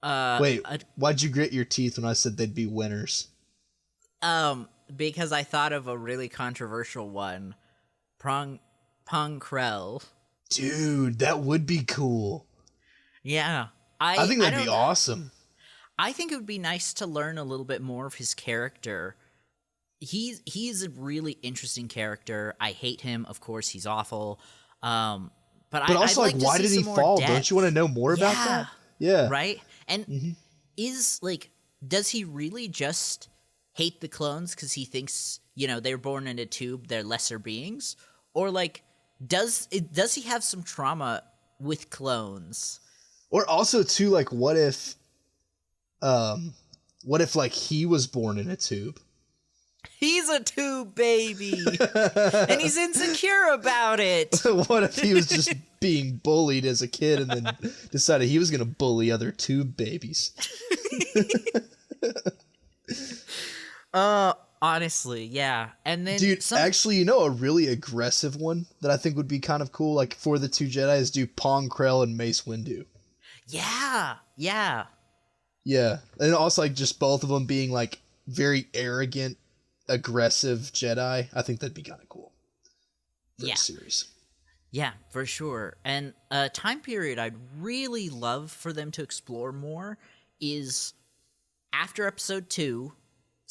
Wait, why'd you grit your teeth when I said they'd be winners? Because I thought of a really controversial one. Pong Krell. Dude, that would be cool. Yeah. I think that'd be awesome. I think it would be nice to learn a little bit more of his character. He's a really interesting character. I hate him, of course, he's awful. But also, I'd like, why did he fall? depth. Don't you want to know more about that? Yeah. Right? And does he really just hate the clones because he thinks, they were born in a tube, they're lesser beings? Or, like, does he have some trauma with clones? Or also, too, like, what if, like, he was born in a tube? He's a tube baby, and he's insecure about it. What if he was just being bullied as a kid and then decided he was going to bully other tube babies? Honestly, yeah. And then, dude, actually, a really aggressive one that I think would be kind of cool, like, for the 2 Jedi is do Pong Krell and Mace Windu. Yeah. And also, like, just both of them being, like, very arrogant, aggressive Jedi. I think that'd be kind of cool for a series. Yeah, for sure. And a time period I'd really love for them to explore more is after Episode 2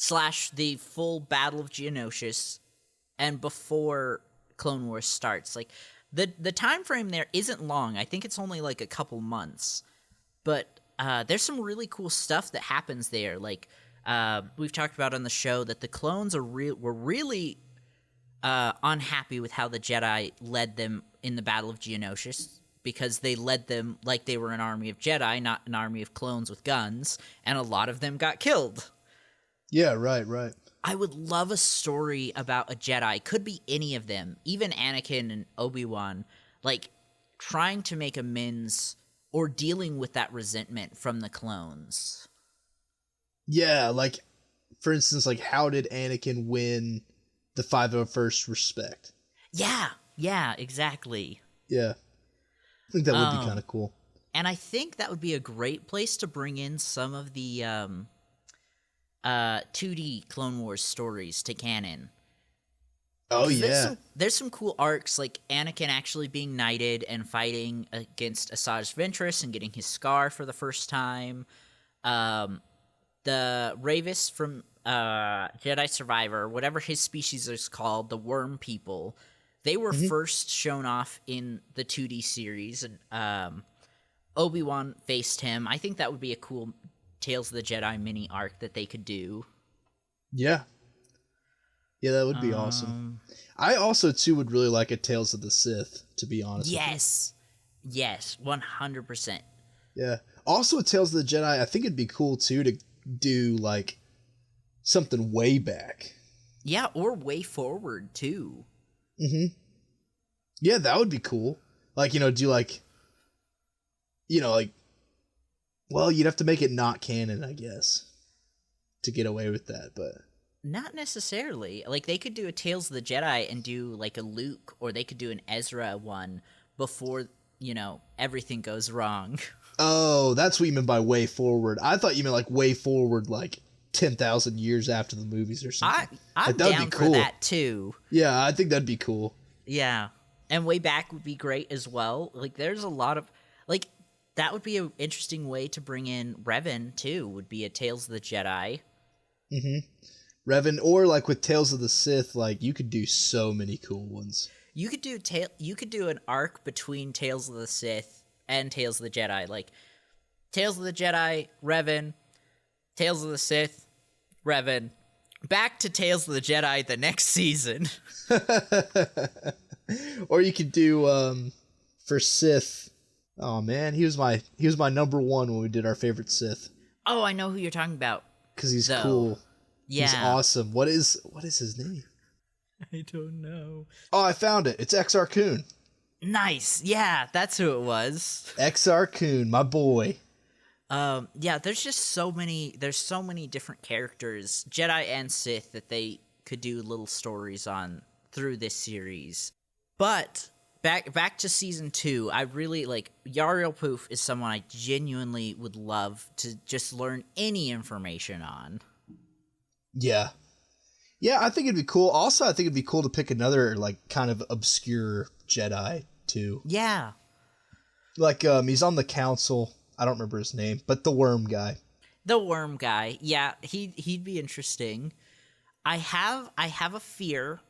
/ the full Battle of Geonosis and before Clone Wars starts. Like, the time frame there isn't long. I think it's only like a couple months. But there's some really cool stuff that happens there. Like, we've talked about on the show that the clones were really unhappy with how the Jedi led them in the Battle of Geonosis, because they led them like they were an army of Jedi, not an army of clones with guns, and a lot of them got killed. Yeah, right. I would love a story about a Jedi. Could be any of them, even Anakin and Obi-Wan, like trying to make amends or dealing with that resentment from the clones. Yeah, like, for instance, like, how did Anakin win the 501st respect? Yeah, exactly. Yeah. I think that would be kind of cool. And I think that would be a great place to bring in some of the 2D Clone Wars stories to canon. Oh, yeah. There's some cool arcs, like Anakin actually being knighted and fighting against Asajj Ventress and getting his scar for the first time. The Ravis from Jedi Survivor, whatever his species is called, the worm people, they were first shown off in the 2D series, and Obi-Wan faced him. I think that would be a cool Tales of the Jedi mini arc that they could do. Yeah. Yeah, that would be awesome. I also, too, would really like a Tales of the Sith, to be honest with you. Yes, 100%. Yeah. Also, a Tales of the Jedi, I think it'd be cool, too, to do, like, something way back. Yeah, or way forward, too. Mm-hmm. Yeah, that would be cool. Like, do, like, well, you'd have to make it not canon, I guess, to get away with that, but... Not necessarily. Like, they could do a Tales of the Jedi and do, like, a Luke, or they could do an Ezra one before, everything goes wrong. Oh, that's what you meant by way forward. I thought you meant, like, way forward, like, 10,000 years after the movies or something. I'm down for that, too. Yeah, I think that'd be cool. Yeah. And way back would be great as well. Like, there's a lot of... Like, that would be an interesting way to bring in Revan, too, would be a Tales of the Jedi. Mm-hmm. Revan, or like with Tales of the Sith, like you could do so many cool ones. You could do an arc between Tales of the Sith and Tales of the Jedi, like Tales of the Jedi, Revan, Tales of the Sith, Revan, back to Tales of the Jedi the next season. Or you could do for Sith. Oh man, he was my number one when we did our favorite Sith. Oh, I know who you're talking about. Because he's cool. Yeah. He's awesome. What is his name? I don't know. Oh, I found it. It's Exar Kun. Nice. Yeah, that's who it was. Exar Kun, my boy. Yeah, there's just so many different characters, Jedi and Sith, that they could do little stories on through this series. But back to season 2, I really like Yariel Poof is someone I genuinely would love to just learn any information on. Yeah. Yeah, I think it'd be cool. Also, I think it'd be cool to pick another, like, kind of obscure Jedi, too. Yeah. Like, he's on the council. I don't remember his name, but the worm guy. The worm guy. Yeah, he'd be interesting. I have a fear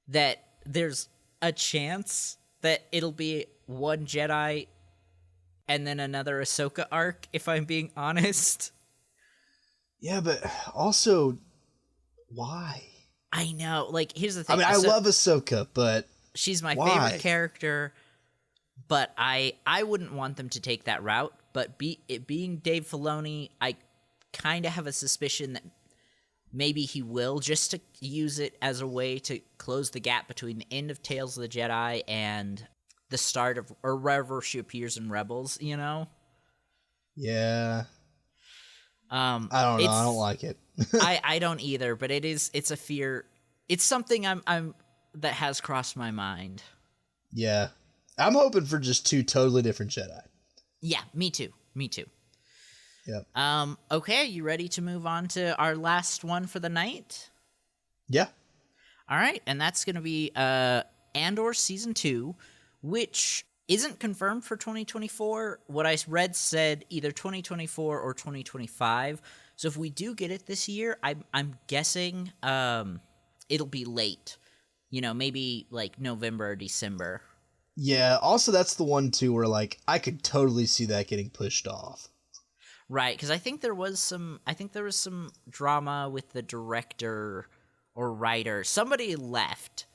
that there's a chance that it'll be one Jedi and then another Ahsoka arc, if I'm being honest. Yeah, but also, why? I know. Like, here's the thing. I mean, I love Ahsoka, but she's my why? favorite character, but I wouldn't want them to take that route. But it being Dave Filoni, I kind of have a suspicion that maybe he will, just to use it as a way to close the gap between the end of Tales of the Jedi and the start of, or wherever she appears in Rebels, Yeah. I don't know. I don't like it. I don't either, but it's a fear. It's something I'm that has crossed my mind. Yeah. I'm hoping for just 2 totally different Jedi. Yeah, me too. Yep. Okay, you ready to move on to our last one for the night? Yeah. All right, and that's going to be Andor Season 2, which isn't confirmed for 2024. What I read said either 2024 or 2025. So if we do get it this year, I'm guessing it'll be late. Maybe like November or December. Yeah, also that's the one too where like I could totally see that getting pushed off. Right, because I think there was some drama with the director or writer. Somebody left.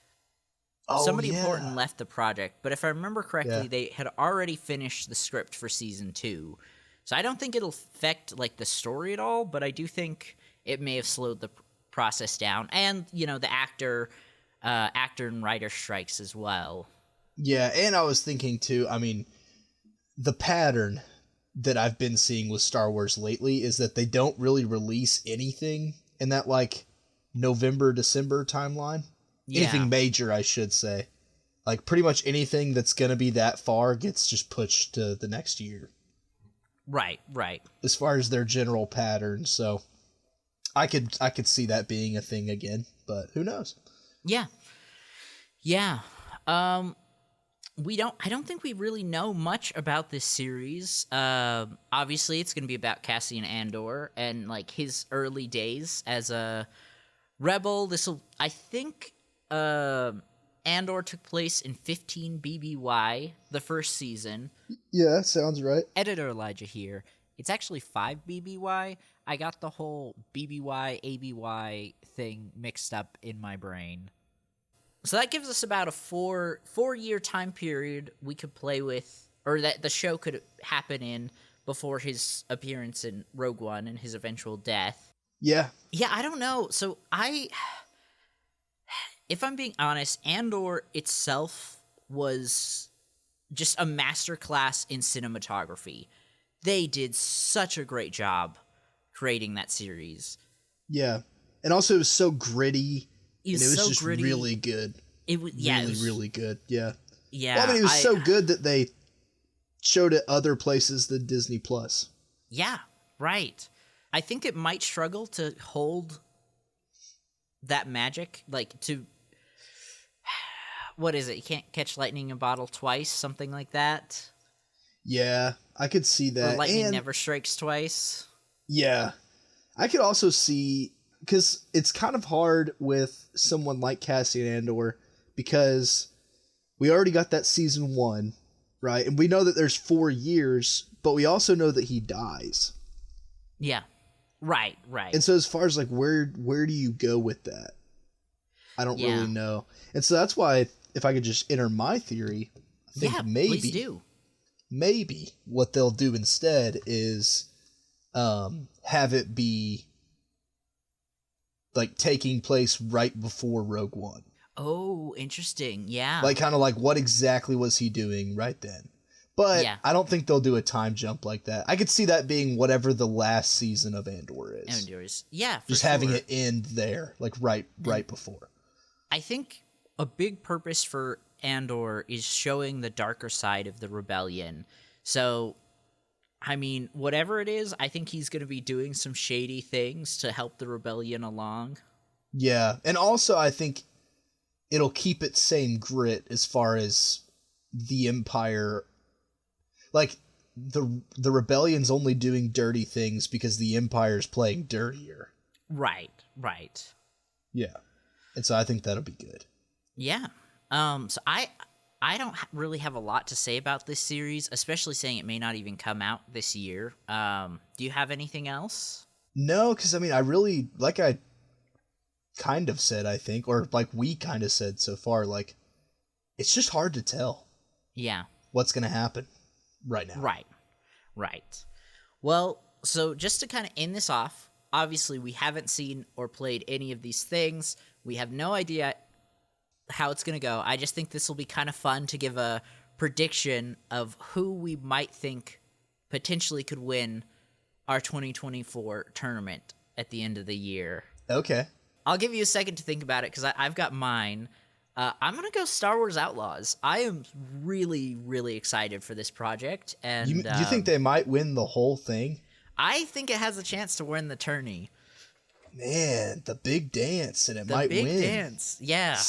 Oh, Somebody yeah. important left the project, but if I remember correctly, Yeah. they had already finished the script for season 2. So I don't think it'll affect like the story at all, but I do think it may have slowed the process down, and the actor and writer strikes as well. Yeah, and I was thinking too, I mean, the pattern that I've been seeing with Star Wars lately is that they don't really release anything in that, like, November, December timeline. Yeah. Anything major, I should say. Like, pretty much anything that's going to be that far gets just pushed to the next year. Right. As far as their general pattern, so I could see that being a thing again, but who knows? Yeah. I don't think we really know much about this series. Obviously, it's going to be about Cassian Andor and, like, his early days as a rebel. I think, Andor took place in 15 BBY, the first season. Yeah, sounds right. Editor Elijah here. It's actually 5 BBY. I got the whole BBY, ABY thing mixed up in my brain. So that gives us about a four-year time period we could play with, or that the show could happen in before his appearance in Rogue One and his eventual death. Yeah. Yeah, I don't know. So if I'm being honest, Andor itself was just a masterclass in cinematography. They did such a great job creating that series. Yeah. And also it was so gritty. It was so just gritty. really good. It was really good. Yeah. Yeah. Well, I mean, it was so good that they showed it other places than Disney Plus. Yeah, right. I think it might struggle to hold that magic, like to what is it? You can't catch lightning in a bottle twice, something like that. Yeah, I could see that. Or lightning and, never strikes twice. Yeah. I could also see, because it's kind of hard with someone like Cassian Andor, because we already got that season 1, right? And we know that there's 4 years, but we also know that he dies. Yeah. Right. And so as far as, like, where do you go with that? I don't really know. And so that's why, if I could just enter my theory, I think please do. Maybe what they'll do instead is have it be like taking place right before Rogue One. Oh, interesting. Yeah. Like, kind of like, what exactly was he doing right then? But I don't think they'll do a time jump like that. I could see that being whatever the last season of Andor is. Andor's. Yeah, for just sure. having it end there, like right before. I think a big purpose for Andor is showing the darker side of the rebellion. So, I mean, whatever it is, I think he's going to be doing some shady things to help the rebellion along. Yeah, and also I think it'll keep its same grit as far as the Empire. Like, the rebellion's only doing dirty things because the Empire's playing dirtier. Right. Yeah. And so I think that'll be good. Yeah. So I don't really have a lot to say about this series, especially saying it may not even come out this year. Do you have anything else? No, because, I mean, I really, like I kind of said, I think, or like we kind of said so far, like, it's just hard to tell. Yeah. What's going to happen right now. Right. Well, so just to kind of end this off, obviously we haven't seen or played any of these things. We have no idea how it's going to go. I just think this will be kind of fun to give a prediction of who we might think potentially could win our 2024 tournament at the end of the year. Okay. I'll give you a second to think about it because I've got mine. I'm going to go Star Wars Outlaws. I am really, really excited for this project. And you think they might win the whole thing? I think it has a chance to win the tourney. Man, the big dance, and it might win. The big dance, yeah.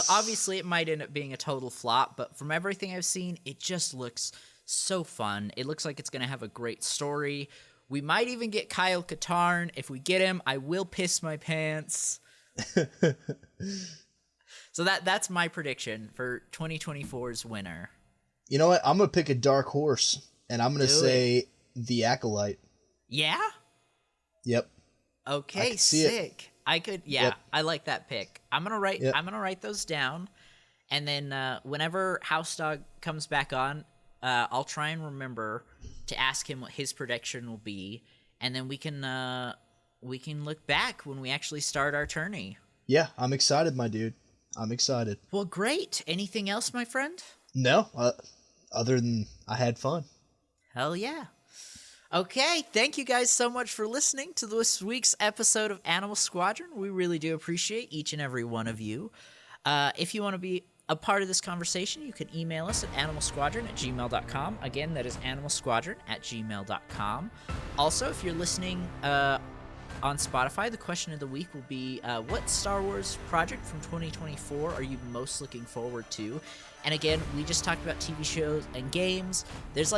Obviously, it might end up being a total flop, but from everything I've seen, it just looks so fun. It looks like it's going to have a great story. We might even get Kyle Katarn. If we get him, I will piss my pants. So that's my prediction for 2024's winner. You know what? I'm going to pick a dark horse, and I'm going to say the Acolyte. Yeah? Yep. Okay, sick. I could, Yep. I like that pick. I'm gonna write those down, and then whenever HouseDog comes back on, I'll try and remember to ask him what his prediction will be, and then we can we can look back when we actually start our tourney. Yeah, I'm excited, my dude. I'm excited. Well, great. Anything else, my friend? No, other than I had fun. Hell yeah. Okay, thank you guys so much for listening to this week's episode of Animal Squadron. We really do appreciate each and every one of you. If you want to be a part of this conversation, you can email us at animalsquadron@gmail.com. Again, that is animalsquadron@gmail.com. Also, if you're listening on Spotify, the question of the week will be, what Star Wars project from 2024 are you most looking forward to? And again, we just talked about TV shows and games. There's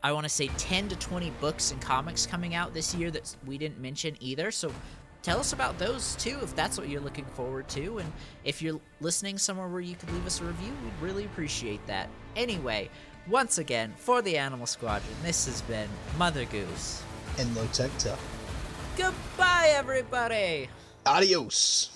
I want to say 10 to 20 books and comics coming out this year that we didn't mention either. So tell us about those too, if that's what you're looking forward to. And if you're listening somewhere where you could leave us a review, we'd really appreciate that. Anyway, once again, for the Animal Squadron, this has been Mother Goose. And Lowtech Tuck. Goodbye, everybody! Adios.